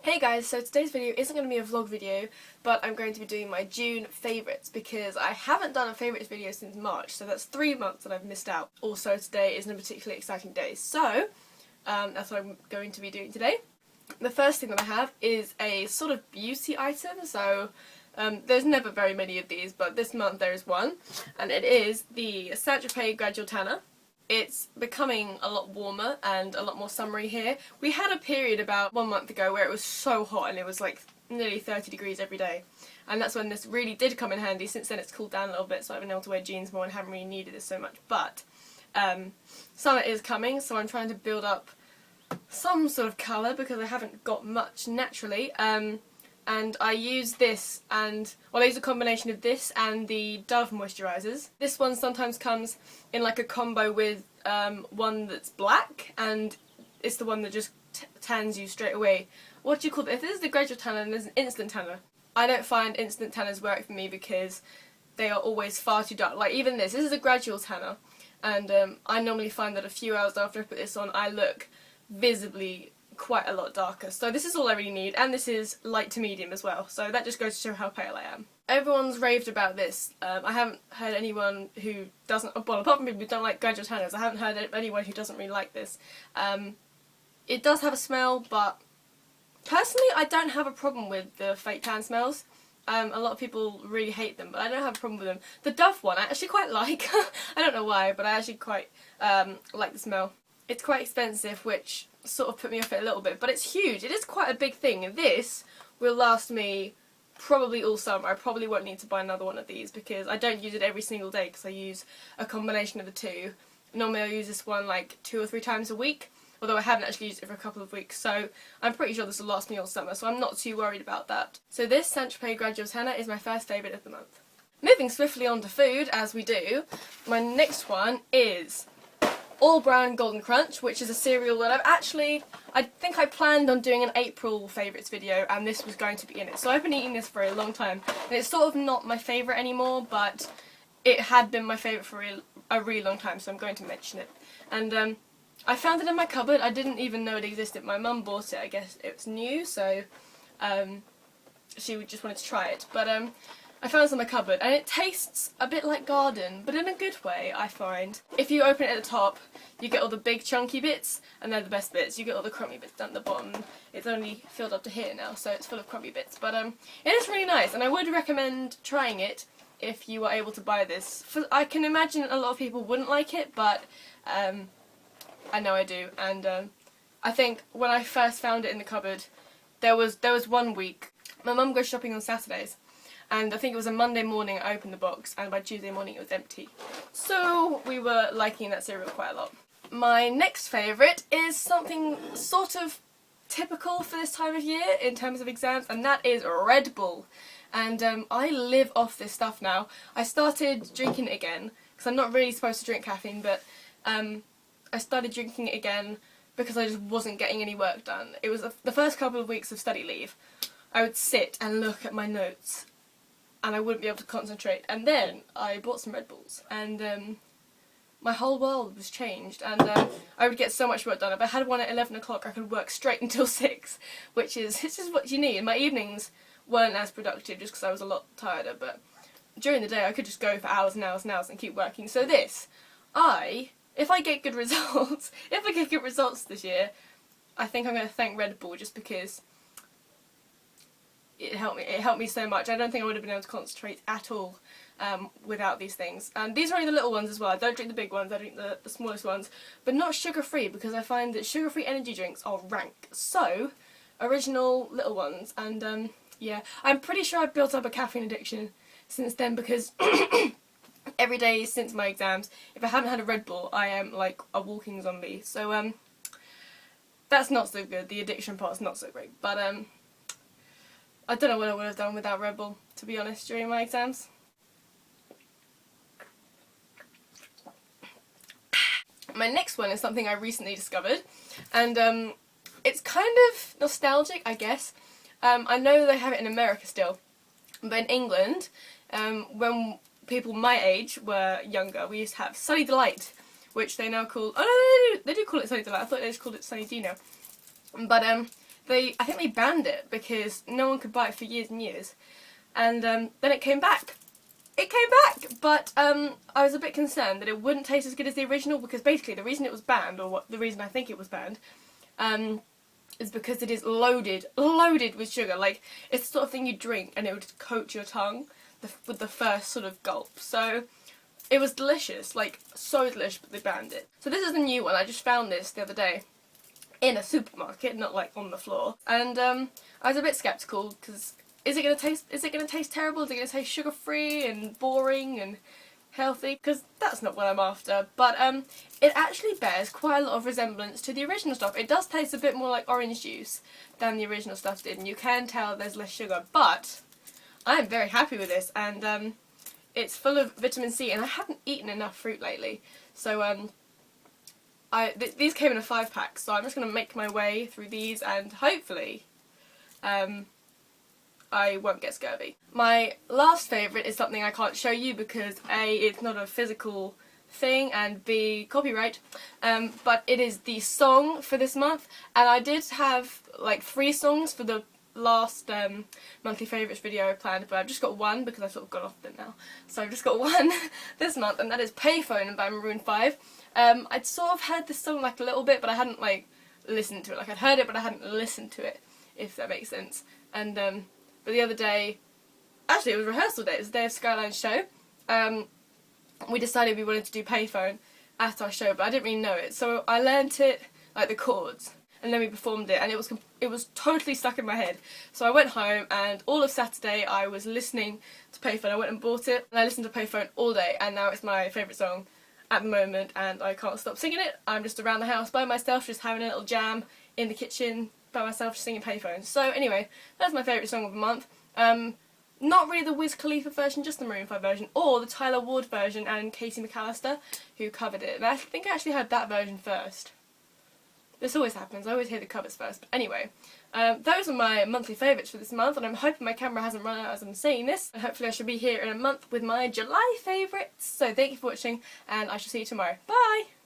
Hey guys, so today's video isn't going to be a vlog video, but I'm going to be doing my June favourites because I haven't done a favourites video since March, so that's 3 months that I've missed out. Also, today isn't a particularly exciting day, so that's what I'm going to be doing today. The first thing that I have is a sort of beauty item, so there's never very many of these, but this month there is one, and it is the Tropez Gradual Tanner. It's becoming a lot warmer and a lot more summery here. We had a period about 1 month ago where it was so hot and it was like nearly 30 degrees every day. And that's when this really did come in handy. Since then it's cooled down a little bit, so I've been able to wear jeans more and haven't really needed this so much. But summer is coming, so I'm trying to build up some sort of colour because I haven't got much naturally. And I use this and, well, I use a combination of this and the Dove moisturisers. This one sometimes comes in like a combo with one that's black, and it's the one that just tans you straight away. What do you call it? If this is the gradual tanner, then there's an instant tanner. I don't find instant tanners work for me because they are always far too dark. Like even this is a gradual tanner, and I normally find that a few hours after I put this on, I look visibly quite a lot darker. So this is all I really need, and this is light to medium as well, so that just goes to show how pale I am. Everyone's raved about this. I haven't heard anyone who doesn't, well, apart from people who don't like gradual tanners, I haven't heard anyone who doesn't really like this. It does have a smell, but personally I don't have a problem with the fake tan smells. A lot of people really hate them, but I don't have a problem with them. The Dove one I actually quite like. I don't know why, but I actually quite like the smell. It's quite expensive, which sort of put me off it a little bit, but it's huge. It is quite a big thing, and this will last me probably all summer. I probably won't need to buy another one of these because I don't use it every single day because I use a combination of the two. Normally I use this one like 2 or 3 times a week, although I haven't actually used it for a couple of weeks, so I'm pretty sure this will last me all summer, so I'm not too worried about that. So this Tropez Gradual Tanner is my first favourite of the month. Moving swiftly on to food, as we do, my next one is All Bran Golden Crunch, which is a cereal that I think I planned on doing an April favourites video, and this was going to be in it. So I've been eating this for a long time, and it's sort of not my favourite anymore, but it had been my favourite for a really long time, so I'm going to mention it. And I found it in my cupboard. I didn't even know it existed. My mum bought it. I guess it was new, so she just wanted to try it. But I found this in my cupboard, and it tastes a bit like garden, but in a good way, I find. If you open it at the top, you get all the big chunky bits, and they're the best bits. You get all the crummy bits down the bottom. It's only filled up to here now, so it's full of crummy bits. But it is really nice, and I would recommend trying it if you were able to buy this. I can imagine a lot of people wouldn't like it, but I know I do. And I think when I first found it in the cupboard, there was 1 week. My mum goes shopping on Saturdays, and I think it was a Monday morning I opened the box, and by Tuesday morning it was empty. So we were liking that cereal quite a lot. My next favourite is something sort of typical for this time of year in terms of exams, and that is Redbull. And I live off this stuff now. I started drinking it again, because I'm not really supposed to drink caffeine, but I started drinking it again because I just wasn't getting any work done. It was the first couple of weeks of study leave. I would sit and look at my notes, and I wouldn't be able to concentrate. And then I bought some Red Bulls, and my whole world was changed, and I would get so much work done. If I had one at 11 o'clock, I could work straight until 6, which is what you need. My evenings weren't as productive just because I was a lot tireder, but during the day I could just go for hours and hours and hours and keep working. So this, if I get good results, this year, I think I'm going to thank Red Bull just because it helped me so much. I don't think I would have been able to concentrate at all without these things. And these are only the little ones as well. I don't drink the big ones, I drink the smallest ones. But not sugar-free, because I find that sugar-free energy drinks are rank. So, original little ones. And yeah, I'm pretty sure I've built up a caffeine addiction since then, because every day since my exams, if I haven't had a Red Bull, I am like a walking zombie. So that's not so good. The addiction part's not so great. But I don't know what I would have done without Red Bull, to be honest, during my exams. My next one is something I recently discovered, and it's kind of nostalgic, I guess. I know they have it in America still, but in England, when people my age were younger, we used to have Sunny Delight, which they now call, oh no, they do call it Sunny Delight. I thought they just called it Sunny D now. But I think they banned it because no one could buy it for years and years. And then it came back. It came back! But I was a bit concerned that it wouldn't taste as good as the original, because basically the reason it was banned, or the reason I think it was banned, is because it is loaded with sugar. Like, it's the sort of thing you drink and it would coat your tongue with the first sort of gulp. So it was delicious, like so delicious, but they banned it. So this is a new one. I just found this the other day in a supermarket, not like on the floor. And I was a bit skeptical because is it gonna taste terrible? Is it gonna taste sugar-free and boring and healthy? Because that's not what I'm after. But it actually bears quite a lot of resemblance to the original stuff. It does taste a bit more like orange juice than the original stuff did, and you can tell there's less sugar. But I am very happy with this, and it's full of vitamin C, and I haven't eaten enough fruit lately. So these came in a 5-pack, so I'm just going to make my way through these, and hopefully I won't get scurvy. My last favourite is something I can't show you because A, it's not a physical thing, and B, copyright, but it is the song for this month, and I did have like 3 songs for the last monthly favourites video I planned, but I've just got one because I've sort of gone off it now. So I've just got one this month, and that is Payphone by Maroon 5. I'd sort of heard this song like a little bit, but I hadn't like listened to it. Like, I'd heard it, but I hadn't listened to it, if that makes sense. And but the other day, actually it was rehearsal day, it was the day of Skyline's show, we decided we wanted to do Payphone at our show, but I didn't really know it, so I learnt it, like the chords, and then we performed it, and it was totally stuck in my head. So I went home, and all of Saturday I was listening to Payphone. I went and bought it, and I listened to Payphone all day, and now it's my favourite song at the moment, and I can't stop singing it. I'm just around the house by myself, just having a little jam in the kitchen by myself, just singing Payphone. So anyway, that's my favourite song of the month. Not really the Wiz Khalifa version, just the Maroon 5 version, or the Tyler Ward version and Casey McAllister, who covered it. And I think I actually heard that version first. This always happens, I always hear the covers first. But anyway, those are my monthly favourites for this month, and I'm hoping my camera hasn't run out as I'm saying this. And hopefully I should be here in a month with my July favourites. So thank you for watching, and I shall see you tomorrow. Bye!